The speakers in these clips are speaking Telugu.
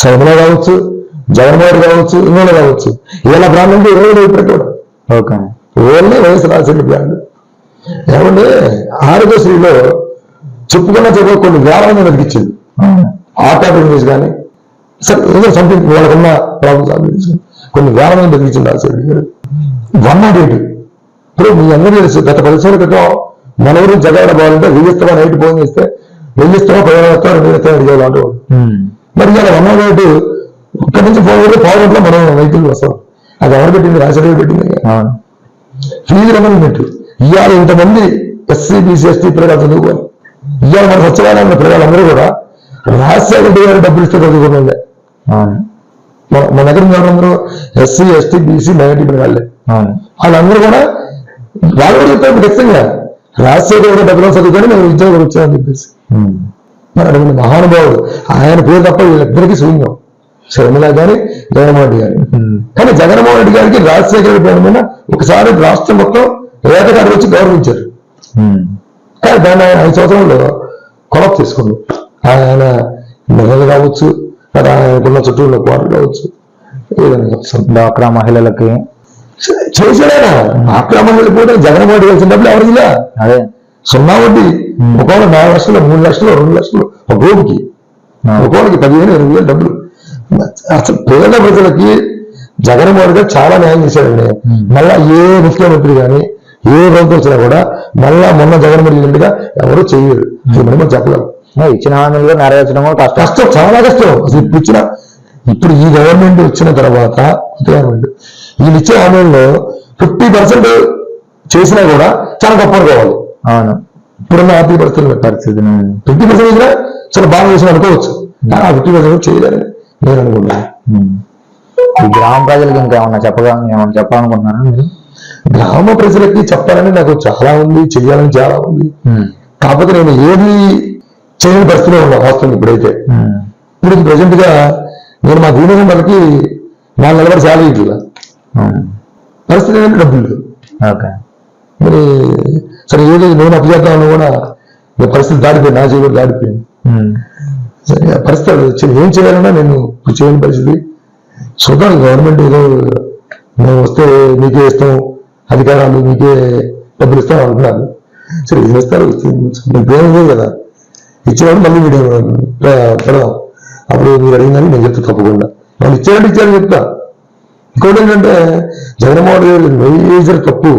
సౌమల కావచ్చు, జగన్మోహన్ కావచ్చు, ఇంకోటి కావచ్చు. ఇలా బ్రాండ్ అంటే 20 పెట్టాడు. Okay, only YS Rajasekhara brand. ఏమంటే ఆరోగ్యశ్రీలో చెప్పుకున్నా చెప్పు కొన్ని వేల మంది బతికిచ్చింది. ఆర్టాపిస్ కానీ సరే ఏదో సంథింగ్ వాళ్ళకున్న ప్రాబ్లమ్స్ కొన్ని వేల మంది బతికిచ్చింది రాజశేఖర గారు. 108 ఇప్పుడు మీ అందరూ తెలుసు, గత 10 సంవత్సరాల క్రితం మన ఊరు జగడ బాగుంటే వెయ్యిస్తామా నైట్ ఫోన్ చేస్తే వెయ్యిస్తామా 10 ఇస్తామా 2 ఇస్తామా అడిగేవాళ్ళు అంటూ. మరి ఇలా 108 ఇక్కడి నుంచి ఫోన్ చేస్తే పావుగంటలో మనం వెహికల్ వస్తాం. అది ఎవరు పెట్టింది? రాజశేఖర్ పెట్టింది. ఫీజు రెమెంట్మెంట్ ఇవాళ ఇంతమంది ఎస్సీ బీసీ ఎస్టీ పిల్లలు చదువుకోవాలి. ఇవాళ మన సచివాలయంలో పిల్లలందరూ కూడా రాజశేఖర గారు డబ్బులు ఇస్తే చదువుకునే మన దగ్గర అందరూ ఎస్సీ ఎస్టీ బీసీ మైనారిటీ పిల్లలే. వాళ్ళందరూ కూడా వాళ్ళు కూడా చెప్తారు ఖచ్చితంగా రాజశేఖర గారు డబ్బులు చదువుకొని నేను ఉద్యోగం వచ్చానని చెప్పేసి. మరి అటువంటి మహానుభావుడు, ఆయన పేరు తప్ప వీళ్ళిద్దరికీ శూన్యం, శర్మిల గాని జగన్మోహన్ రెడ్డి గారి. కానీ జగన్మోహన్ రెడ్డి గారికి రాజశేఖర రెడ్డి పేరు మీద ఒకసారి రాష్ట్రం మొత్తం ఏకగారు వచ్చి గౌరవించారు. కానీ దాన్ని ఆయన 5 సంవత్సరాల్లో కొలప్ చేసుకున్నాం. ఆయన నెలలు కావచ్చు, ఆయనకున్న చుట్టూ ఉన్న కోటలు కావచ్చు, ఏదైనా డ్వాక్రా మహిళలకి చేశాడైనా. డ్వాక్రా మహిళలు కూడా జగన్మోహన్ రెడ్డి వచ్చినప్పుడు ఎవరికి ఇలా అదే 0 వడ్డీ, ఒకవేళ 4 లక్షలు 3 లక్షలు 2 లక్షలు ఒక రోజుకి, ఒకవేళకి 15,000-20,000 డబ్బులు. అసలు పేద ప్రజలకి జగన్మోహన్ గారు చాలా న్యాయం చేశాడండి. మళ్ళా ఏ ముఖ్యమంత్రి కానీ ఏ ప్రభుత్వం వచ్చినా కూడా మళ్ళా మొన్న జగన్మోహన్ రెడ్డిగా ఎవరు చేయరు. మనం చెప్పలేము. ఇచ్చిన హామీలు నెరవేర్చడం కష్టం, చాలా కష్టం. అసలు ఇప్పుడు ఈ గవర్నమెంట్ వచ్చిన తర్వాత గవర్నమెంట్ వీళ్ళు ఇచ్చే హామీల్లో 50% చేసినా కూడా చాలా గొప్ప అనుకోవాలి. అవును, ఇప్పుడున్న ఆర్థిక పరిస్థితులు 50% ఇచ్చినా చాలా బాగా చేసిన అనుకోవచ్చు. కానీ ఆ 50% చేయలేదని నేను అనుకుంటున్నాను. ఈ గ్రామ ప్రజలకి ఇంకా ఏమన్నా చెప్పాలనుకుంటున్నారా మీరు? గ్రామ ప్రజలకి చెప్పాలని నాకు చాలా ఉంది, చెయ్యాలని చాలా ఉంది. కాకపోతే నేను ఏది చేయని పరిస్థితిలో ఉన్నా వాస్తవం. ఇప్పుడైతే ఇప్పుడు ప్రజెంట్ గా నేను మా దీని వాళ్ళకి 4 నెలల శాలరీ ఇట్లా పరిస్థితి ఏంటంటే డబ్బులు లేదు. మరి సరే ఏదో నేను అప్పు చేద్దామని కూడా పరిస్థితి దాడిపోయింది, నా చేయడం దాడిపోయింది. సరే ఆ పరిస్థితి వచ్చింది. ఏం చేయాలన్నా నేను ఇప్పుడు చేయని పరిస్థితి. చూద్దాం, గవర్నమెంట్ ఏదో మేము వస్తే మీకే ఇస్తాం, అధికారాలు మీకే డబ్బులు ఇస్తాం అనుకున్నాను. సరే ఏం ఇస్తారు? మీకు కదా ఇచ్చేవాడు మళ్ళీ వీడియో పెడదాం. అప్పుడు మీరు అడిగిందని నేను చెప్తా తప్పకుండా. వాళ్ళు ఇచ్చారని చెప్తా. ఇంకోటి ఏంటంటే జగన్మోహన్ గారు మేజర్ తప్పు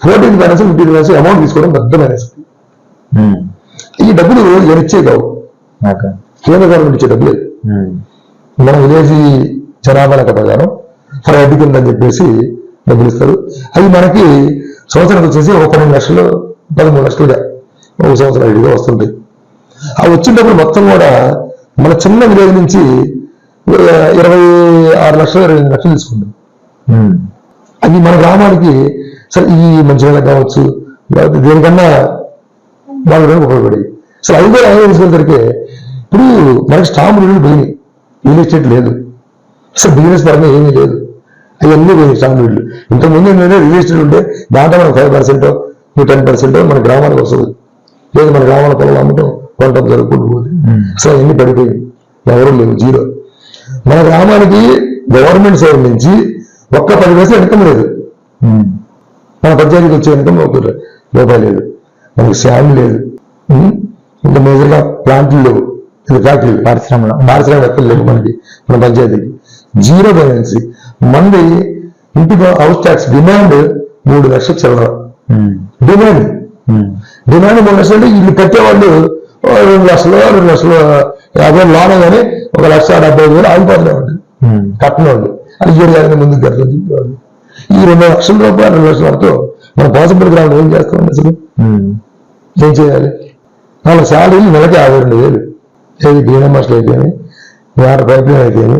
14 బ్యాలెన్స్ 15 బ్యాలెన్స్ అమౌంట్ తీసుకోవడం పెద్ద బ్యాలెన్స్. ఈ డబ్బులు నేను ఇచ్చే కావు, కేంద్ర గవర్నమెంట్ ఇచ్చే డబ్బులే. మన విలేజ్ జనాభా లెక్క ప్రకారం ఫర్ వడ్డీ కింద అని చెప్పేసి డబ్బులు ఇస్తారు. అవి మనకి సంవత్సరానికి వచ్చేసి 12 లక్షలు 13 లక్షలుగా ఒక సంవత్సరం ఐడిగా వస్తుంటాయి. ఆ వచ్చినప్పుడు మొత్తం కూడా మన చిన్న విలేజ్ నుంచి 26 లక్షలు 28 లక్షలు తీసుకుంటాం. అది మన గ్రామానికి సరే ఈ మంచినీళ్ళకి కావచ్చు, లేకపోతే దేనికన్నా వాళ్ళు ఉపయోగపడేవి. అసలు అవి కూడా ఏమైనా తీసుకెళ్తారికి ఇప్పుడు మనకి స్టాంప్ డ్యూటీలు పోయినాయి, రియల్ ఎస్టేట్ లేదు, అసలు బిజినెస్ పరంగా ఏమీ లేదు. అవన్నీ పోయినాయి స్టాంప్ డ్యూటీలు. ఇంతకుముందు ఏంటంటే రియల్ ఎస్టేట్ ఉంటే దాంట్లో మనకు 5% 10% మన గ్రామానికి వస్తుంది. లేదు మన గ్రామాల పొలాలు అమ్మటం కొనటం జరుగుకుంటూ పోతుంది. అసలు అవన్నీ పడిపోయి ఎవరు లేవు, జీరో. మన గ్రామానికి గవర్నమెంట్ సైడ్ నుంచి ఒక్క 10 పైసలు ఇన్కమ్ లేదు. మన పంచాయతీకి వచ్చే ఇన్కమ్ ₹1 లేదు. మనకి శాండ్ లేదు, ఇంకా మేజర్గా ప్లాంట్లు లేవు, ఫ్యాక్టరీలు పారిశ్రామికలు లేవు మనకి. మన పంచాయతీకి జీరో బ్యాలెన్స్. మంది ఇంటికి హౌస్ ట్యాక్స్ డిమాండ్ 3 లక్షలు చిల్లర డిమాండ్. 3 లక్షలు అంటే ఇల్లు కట్టేవాళ్ళు 2 లక్షలు 2,50,000 లోన కానీ 1,75,000 ఆగిపోతూనే ఉంటుంది కట్టిన వాళ్ళు. అది 7 ఏళ్ళ ముందుకు కట్టని చెప్పేవాళ్ళు. ఈ 2 లక్షల రూపాయలు 2 లక్షల వరకు మన పాసిబుల్ గ్రామం ఏం చేస్తాం అసలు? ఏం చేయాలి? వాళ్ళ శాలరీలు నెలకి 52,000. ఏది బీఎంఎస్లు అయితేనే, వాటర్ పైప్ లైన్ అయితేనే,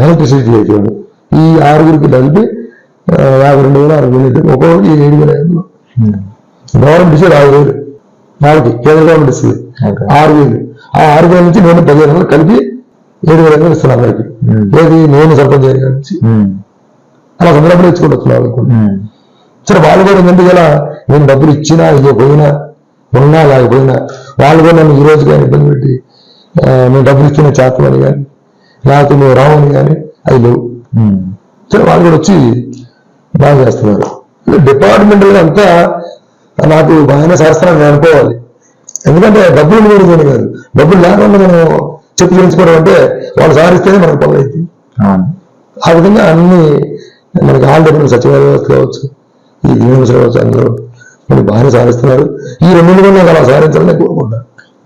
ఎలక్ట్రిసిటీ అయితేనే, ఈ 6గురికి కలిపి 52,000 60,000 అయితే ఒక్కొక్కరికి 7,500. గవర్నమెంట్ ఇచ్చేది 6,000 వాళ్ళకి, కేంద్ర గవర్నమెంట్ ఇస్తుంది 6,000. ఆ 6,000 నుంచి నేను 15,000 కలిపి 7,500 ఇస్తున్నాను అందరికి. ఏది నేను సర్పంచ్ ఏరియా నుంచి అలా సందర్భంలో ఇచ్చుకుంటూ వస్తున్నాను అనుకోండి. సరే వాళ్ళు కూడా ఏంటంటే ఇలా నేను డబ్బులు ఇచ్చినా ఇవ్వకపోయినా ఉన్నా లేకపోయినా వాళ్ళు కూడా నన్ను ఈ రోజు కానీ ఇబ్బంది పెట్టి మేము డబ్బులు ఇస్తున్న చేతమని కానీ లేకపోతే మేము రావని కానీ అవి లేవు. సరే వాళ్ళు కూడా వచ్చి బాగా చేస్తున్నారు. డిపార్ట్మెంటల్ అంతా నాకు బాగానే చేస్తానని నేను అనుకోవాలి. ఎందుకంటే డబ్బులు ఉండేది కాదు, డబ్బులు లేకుండా మనం చెప్పు చేయించుకోవడం అంటే వాళ్ళు సారిస్తేనే మనకు పనులు అవుతుంది. ఆ విధంగా అన్ని మనకి ఆల్రెడీ సచివాలయ వ్యవస్థ కావచ్చు, ఈ యూనివర్సిటీ కావచ్చు, అందరూ మనకి బాగానే సాధిస్తున్నారు. ఈ 2 నెలలు అలా సాధించాలని కోరుకుంటా.